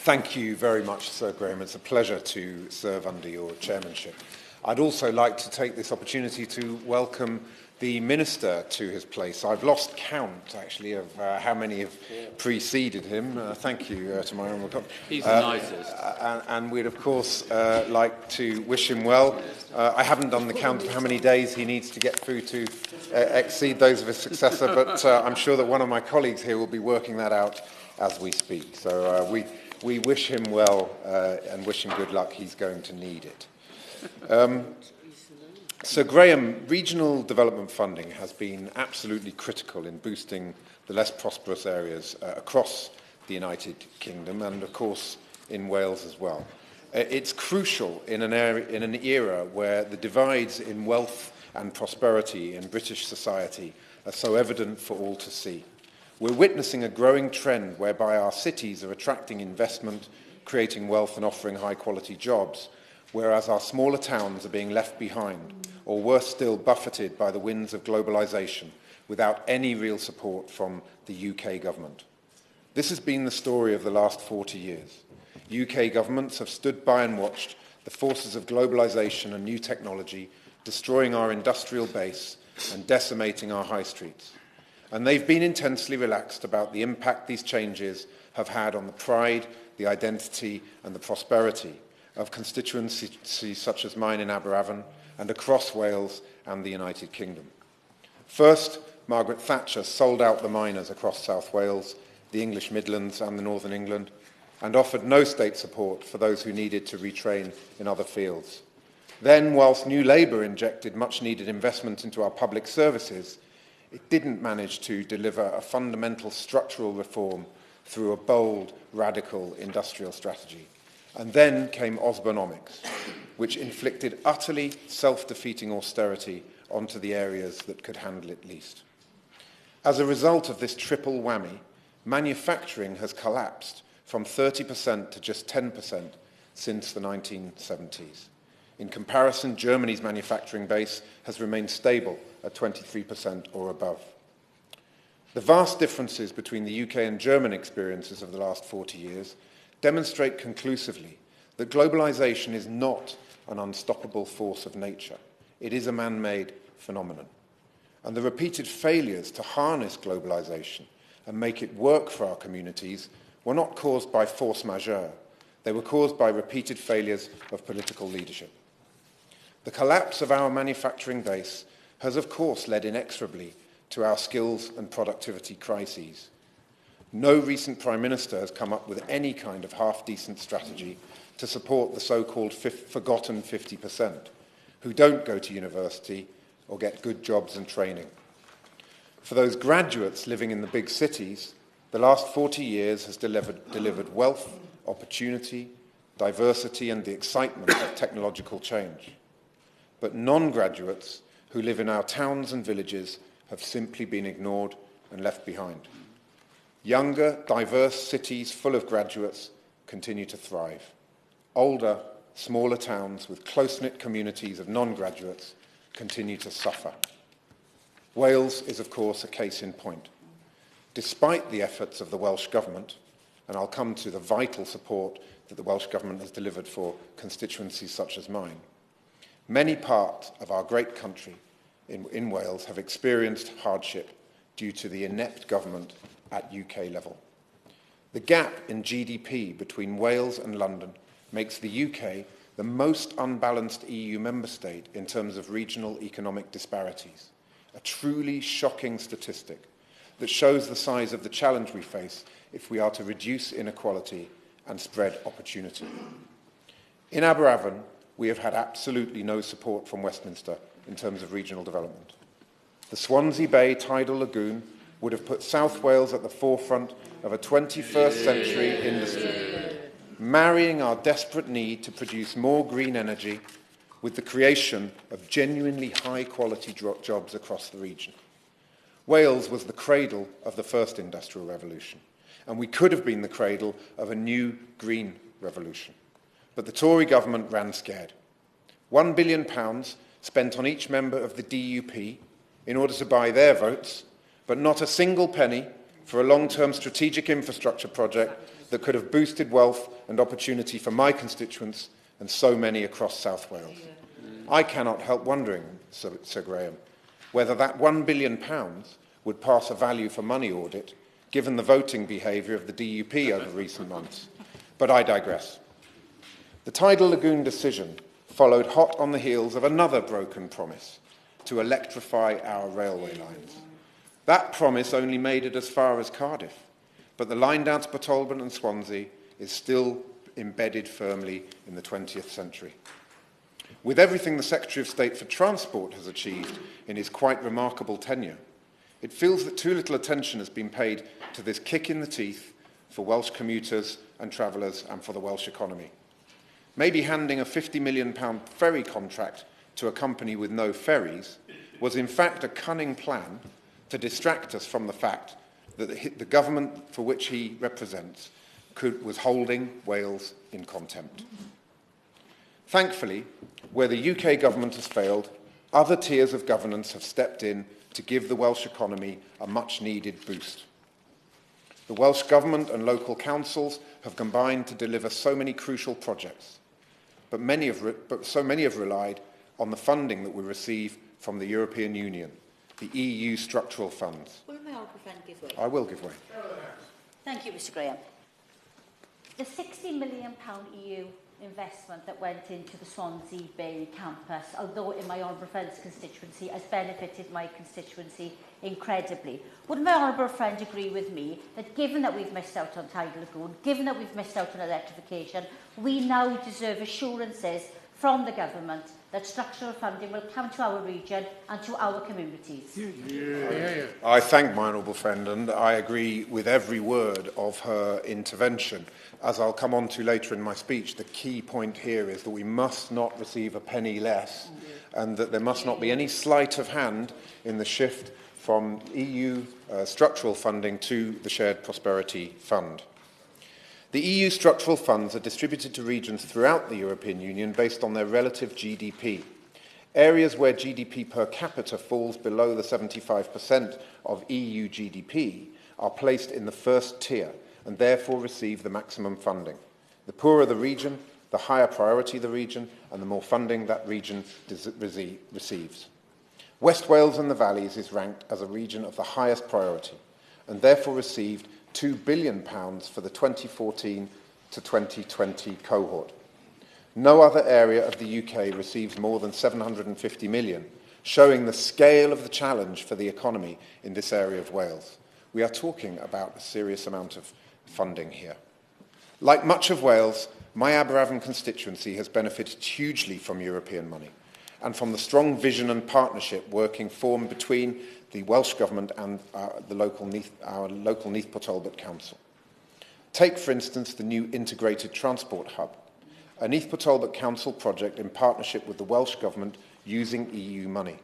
Thank you very much, Sir Graham. It's a pleasure to serve under your chairmanship. I'd also like to take this opportunity to welcome the Minister to his place. I've lost count, actually, of how many have preceded him. Thank you to my honourable colleague. He's the nicest. And we'd, of course, like to wish him well. I haven't done the count of how many days he needs to get through to exceed those of his successor, but I'm sure that one of my colleagues here will be working that out as we speak. So we wish him well and wish him good luck. He's going to need it. So, Graham, regional development funding has been absolutely critical in boosting the less prosperous areas across the United Kingdom and, of course, in Wales as well. It's crucial in an era where the divides in wealth and prosperity in British society are so evident for all to see. We're witnessing a growing trend whereby our cities are attracting investment, creating wealth and offering high-quality jobs, whereas our smaller towns are being left behind, or worse still, buffeted by the winds of globalisation without any real support from the UK government. This has been the story of the last 40 years. UK governments have stood by and watched the forces of globalisation and new technology destroying our industrial base and decimating our high streets. And they've been intensely relaxed about the impact these changes have had on the pride, the identity and the prosperity of constituencies such as mine in Aberavon and across Wales and the United Kingdom. First, Margaret Thatcher sold out the miners across South Wales, the English Midlands and the Northern England, and offered no state support for those who needed to retrain in other fields. Then, whilst New Labour injected much-needed investment into our public services, it didn't manage to deliver a fundamental structural reform through a bold, radical industrial strategy. And then came Osborneomics, which inflicted utterly self-defeating austerity onto the areas that could handle it least. As a result of this triple whammy, manufacturing has collapsed from 30% to just 10% since the 1970s. In comparison, Germany's manufacturing base has remained stable at 23% or above. The vast differences between the UK and German experiences of the last 40 years demonstrate conclusively that globalisation is not an unstoppable force of nature. It is a man-made phenomenon. And the repeated failures to harness globalisation and make it work for our communities were not caused by force majeure. They were caused by repeated failures of political leadership. The collapse of our manufacturing base has, of course, led inexorably to our skills and productivity crises. No recent Prime Minister has come up with any kind of half-decent strategy to support the so-called forgotten 50%, who don't go to university or get good jobs and training. For those graduates living in the big cities, the last 40 years has delivered wealth, opportunity, diversity and the excitement of technological change. But non-graduates who live in our towns and villages have simply been ignored and left behind. Younger, diverse cities full of graduates continue to thrive. Older, smaller towns with close-knit communities of non-graduates continue to suffer. Wales is, of course, a case in point. Despite the efforts of the Welsh Government, and I'll come to the vital support that the Welsh Government has delivered for constituencies such as mine, many parts of our great country in Wales have experienced hardship due to the inept government at UK level. The gap in GDP between Wales and London makes the UK the most unbalanced EU member state in terms of regional economic disparities, a truly shocking statistic that shows the size of the challenge we face if we are to reduce inequality and spread opportunity. In Aberavon, we have had absolutely no support from Westminster in terms of regional development. The Swansea Bay tidal lagoon would have put South Wales at the forefront of a 21st century industry, marrying our desperate need to produce more green energy with the creation of genuinely high-quality jobs across the region. Wales was the cradle of the first industrial revolution, and we could have been the cradle of a new green revolution. But the Tory government ran scared. £1 billion spent on each member of the DUP in order to buy their votes, but not a single penny for a long-term strategic infrastructure project that could have boosted wealth and opportunity for my constituents and so many across South Wales. I cannot help wondering, Sir Graham, whether that £1 billion would pass a value for money audit, given the voting behaviour of the DUP over recent months. But I digress. The Tidal Lagoon decision followed hot on the heels of another broken promise to electrify our railway lines. That promise only made it as far as Cardiff, but the line down to Port Talbot and Swansea is still embedded firmly in the 20th century. With everything the Secretary of State for Transport has achieved in his quite remarkable tenure, it feels that too little attention has been paid to this kick in the teeth for Welsh commuters and travellers and for the Welsh economy. Maybe handing a £50 million ferry contract to a company with no ferries was in fact a cunning plan to distract us from the fact that the government for which he represents was holding Wales in contempt. Thankfully, where the UK government has failed, other tiers of governance have stepped in to give the Welsh economy a much-needed boost. The Welsh Government and local councils have combined to deliver so many crucial projects, but so many have relied on the funding that we receive from the European Union, the EU structural funds. Will my honourable friend give way? I will give way. Thank you, Mr Graham. The £60 million EU investment that went into the Swansea Bay campus, although in my honourable friend's constituency, has benefited my constituency incredibly. Would my honourable friend agree with me that given that we've missed out on Tidal Lagoon, given that we've missed out on electrification, we now deserve assurances from the government that structural funding will come to our region and to our communities? I thank my honourable friend, and I agree with every word of her intervention. As I'll come on to later in my speech, the key point here is that we must not receive a penny less, and that there must not be any sleight of hand in the shift from EU structural funding to the Shared Prosperity Fund. The EU structural funds are distributed to regions throughout the European Union based on their relative GDP. Areas where GDP per capita falls below the 75% of EU GDP are placed in the first tier and therefore receive the maximum funding. The poorer the region, the higher priority the region, and the more funding that region receives. West Wales and the Valleys is ranked as a region of the highest priority and therefore received £2 billion for the 2014 to 2020 cohort. No other area of the UK receives more than £750 million, showing the scale of the challenge for the economy in this area of Wales. We are talking about a serious amount of funding here. Like much of Wales, my Aberavon constituency has benefited hugely from European money and from the strong vision and partnership working formed between the Welsh Government and our local Neath Port Talbot Council. Take, for instance, the new Integrated Transport Hub, a Neath Port Talbot Council project in partnership with the Welsh Government using EU money,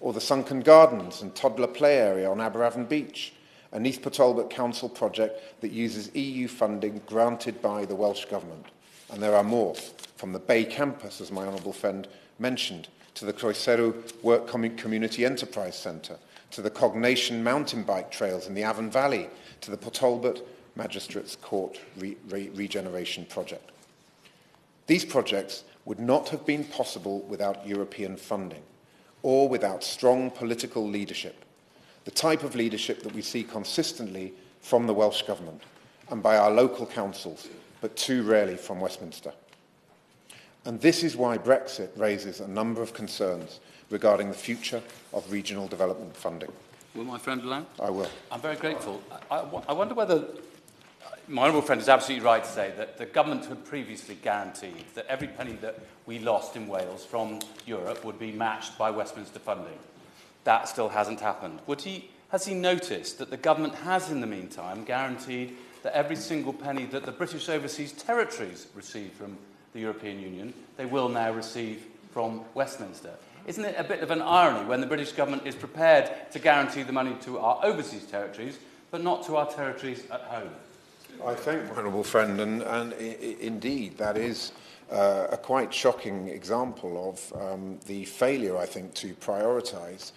or the Sunken Gardens and Toddler Play Area on Aberavon Beach, a Neath Port Talbot Council project that uses EU funding granted by the Welsh Government. And there are more, from the Bay Campus, as my honourable friend mentioned, to the Croeseru Work Community Enterprise Centre, to the Cognation mountain bike trails in the Avon Valley, to the Port Talbot Magistrates Court Regeneration Project. These projects would not have been possible without European funding or without strong political leadership, the type of leadership that we see consistently from the Welsh Government and by our local councils, but too rarely from Westminster. And this is why Brexit raises a number of concerns regarding the future of regional development funding. Will my friend allow? I will. I'm very grateful. I wonder whether my honourable friend is absolutely right to say that the government had previously guaranteed that every penny that we lost in Wales from Europe would be matched by Westminster funding. That still hasn't happened. Has he noticed that the government has, in the meantime, guaranteed that every single penny that the British Overseas Territories receive from the European Union, they will now receive from Westminster? Isn't it a bit of an irony when the British government is prepared to guarantee the money to our overseas territories, but not to our territories at home? I thank my honourable friend, and indeed that is a quite shocking example of the failure, I think, to prioritise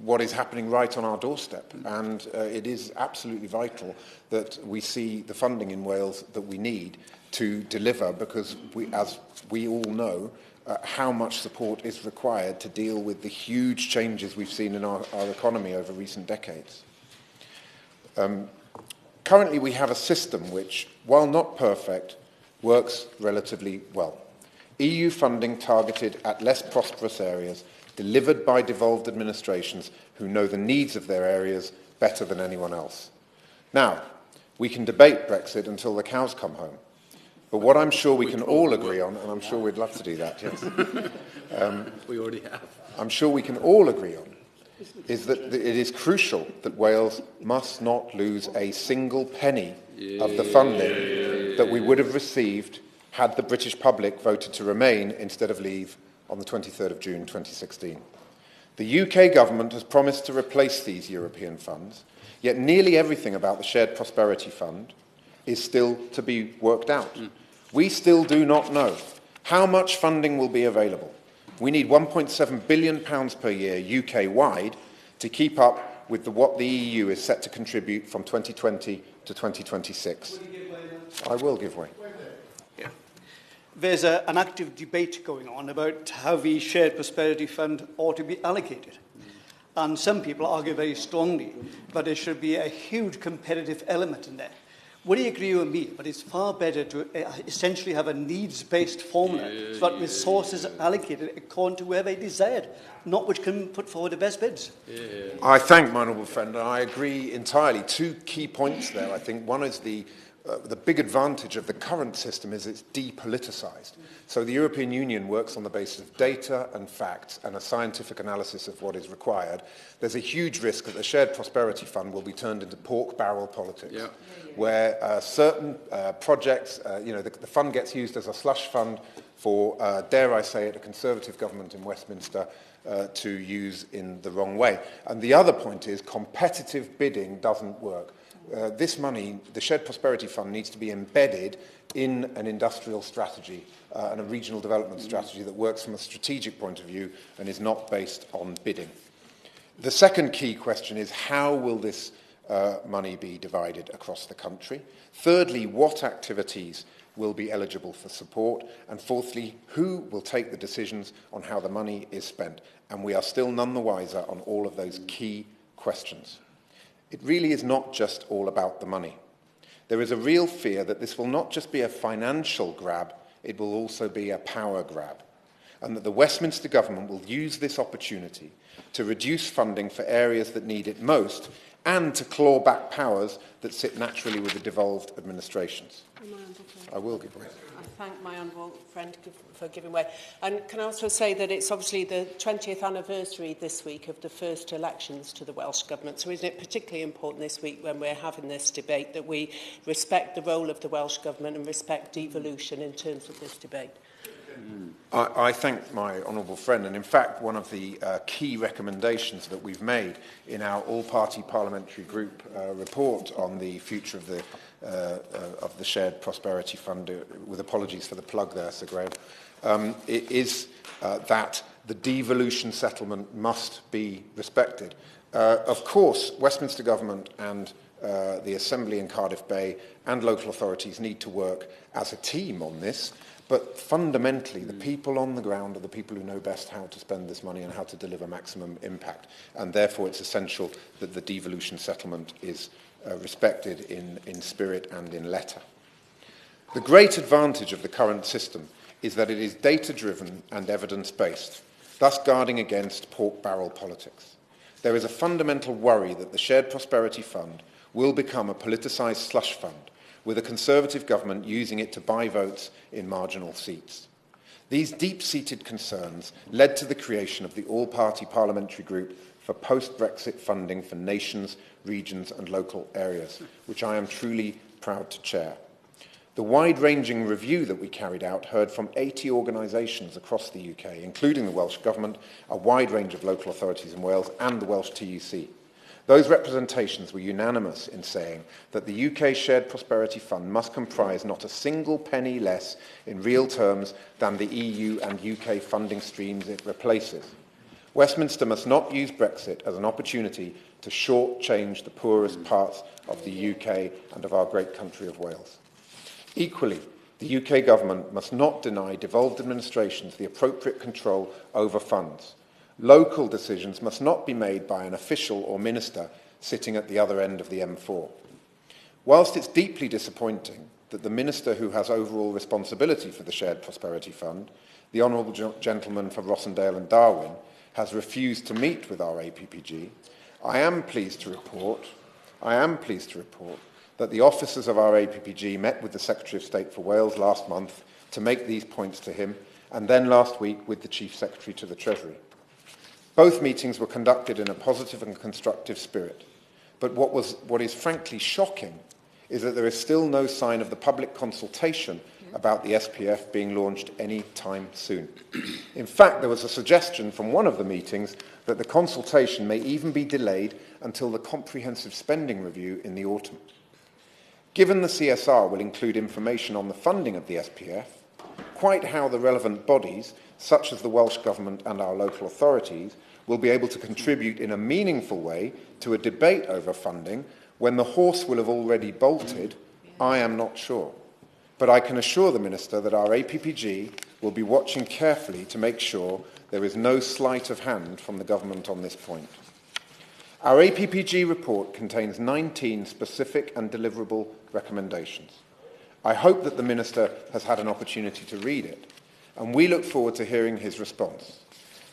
what is happening right on our doorstep. And it is absolutely vital that we see the funding in Wales that we need to deliver, because as we all know, how much support is required to deal with the huge changes we've seen in our economy over recent decades. Currently, we have a system which, while not perfect, works relatively well. EU funding targeted at less prosperous areas, delivered by devolved administrations who know the needs of their areas better than anyone else. Now, we can debate Brexit until the cows come home, but what I'm sure we can all agree on, and I'm sure we'd love to do that, yes. We already have. I'm sure we can all agree on is that it is crucial that Wales must not lose a single penny of the funding that we would have received had the British public voted to remain instead of leave on the 23rd of June 2016. The UK government has promised to replace these European funds, yet nearly everything about the Shared Prosperity Fund is still to be worked out. We still do not know how much funding will be available. We need £1.7 billion per year UK-wide to keep up with what the EU is set to contribute from 2020 to 2026. I will give way. Yeah. There's an active debate going on about how the Shared Prosperity Fund ought to be allocated. And some people argue very strongly that there should be a huge competitive element in there. Would you agree with me? But it's far better to essentially have a needs-based formula so that resources are allocated according to where they desired, not which can put forward the best bids. I thank my honourable friend, and I agree entirely. Two key points there, I think. One is the big advantage of the current system is it's depoliticised. So the European Union works on the basis of data and facts and a scientific analysis of what is required. There's a huge risk that the Shared Prosperity Fund will be turned into pork barrel politics, where certain projects, the fund gets used as a slush fund for, dare I say it, a Conservative government in Westminster to use in the wrong way. And the other point is competitive bidding doesn't work. This money, the Shared Prosperity Fund, needs to be embedded in an industrial strategy and a regional development strategy that works from a strategic point of view and is not based on bidding. The second key question is, how will this money be divided across the country? Thirdly, what activities will be eligible for support? And fourthly, who will take the decisions on how the money is spent? And we are still none the wiser on all of those key questions. It really is not just all about the money. There is a real fear that this will not just be a financial grab, it will also be a power grab, and that the Westminster government will use this opportunity to reduce funding for areas that need it most and to claw back powers that sit naturally with the devolved administrations. I will give way. I thank my honourable friend for giving way. And can I also say that it's obviously the 20th anniversary this week of the first elections to the Welsh Government. So isn't it particularly important this week when we're having this debate that we respect the role of the Welsh Government and respect devolution in terms of this debate? I thank my honourable friend, and in fact one of the key recommendations that we've made in our all-party parliamentary group report on the future of the Shared Prosperity Fund, with apologies for the plug there, Sir Graham, is that the devolution settlement must be respected. Of course, Westminster Government and the Assembly in Cardiff Bay and local authorities need to work as a team on this. But fundamentally, the people on the ground are the people who know best how to spend this money and how to deliver maximum impact. And therefore, it's essential that the devolution settlement is respected in spirit and in letter. The great advantage of the current system is that it is data-driven and evidence-based, thus guarding against pork barrel politics. There is a fundamental worry that the Shared Prosperity Fund will become a politicised slush fund, with a Conservative government using it to buy votes in marginal seats. These deep-seated concerns led to the creation of the all-party parliamentary group for post-Brexit funding for nations, regions and local areas, which I am truly proud to chair. The wide-ranging review that we carried out heard from 80 organisations across the UK, including the Welsh Government, a wide range of local authorities in Wales and the Welsh TUC. Those representations were unanimous in saying that the UK Shared Prosperity Fund must comprise not a single penny less in real terms than the EU and UK funding streams it replaces. Westminster must not use Brexit as an opportunity to shortchange the poorest parts of the UK and of our great country of Wales. Equally, the UK government must not deny devolved administrations the appropriate control over funds. Local decisions must not be made by an official or minister sitting at the other end of the M4. Whilst it's deeply disappointing that the minister who has overall responsibility for the Shared Prosperity Fund, the Honourable Gentleman for Rossendale and Darwin, has refused to meet with our APPG, I am pleased to report that the officers of our APPG met with the Secretary of State for Wales last month to make these points to him, and then last week with the Chief Secretary to the Treasury. Both meetings were conducted in a positive and constructive spirit, but what is frankly shocking is that there is still no sign of the public consultation about the SPF being launched any time soon. In fact, there was a suggestion from one of the meetings that the consultation may even be delayed until the comprehensive spending review in the autumn. Given the CSR will include information on the funding of the SPF, quite how the relevant bodies, such as the Welsh Government and our local authorities, will be able to contribute in a meaningful way to a debate over funding when the horse will have already bolted, I am not sure. But I can assure the Minister that our APPG will be watching carefully to make sure there is no sleight of hand from the government on this point. Our APPG report contains 19 specific and deliverable recommendations. I hope that the Minister has had an opportunity to read it, and we look forward to hearing his response.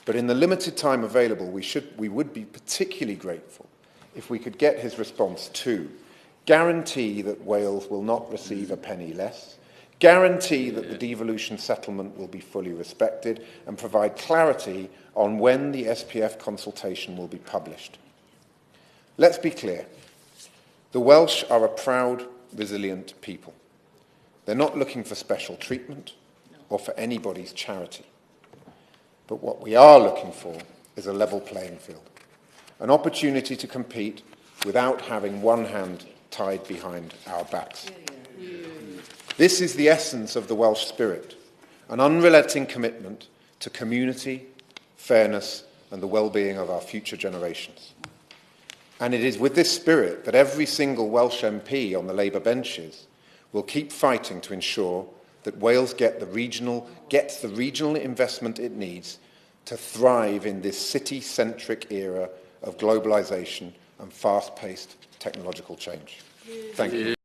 But in the limited time available, we would be particularly grateful if we could get his response to guarantee that Wales will not receive a penny less, guarantee that the devolution settlement will be fully respected, and provide clarity on when the SPF consultation will be published. Let's be clear. The Welsh are a proud, resilient people. They're not looking for special treatment or for anybody's charity. But what we are looking for is a level playing field, an opportunity to compete without having one hand tied behind our backs. This is the essence of the Welsh spirit, an unrelenting commitment to community, fairness, and the well-being of our future generations. And it is with this spirit that every single Welsh MP on the Labour benches will keep fighting to ensure that Wales gets the regional investment it needs to thrive in this city-centric era of globalisation and fast-paced technological change. Thank you.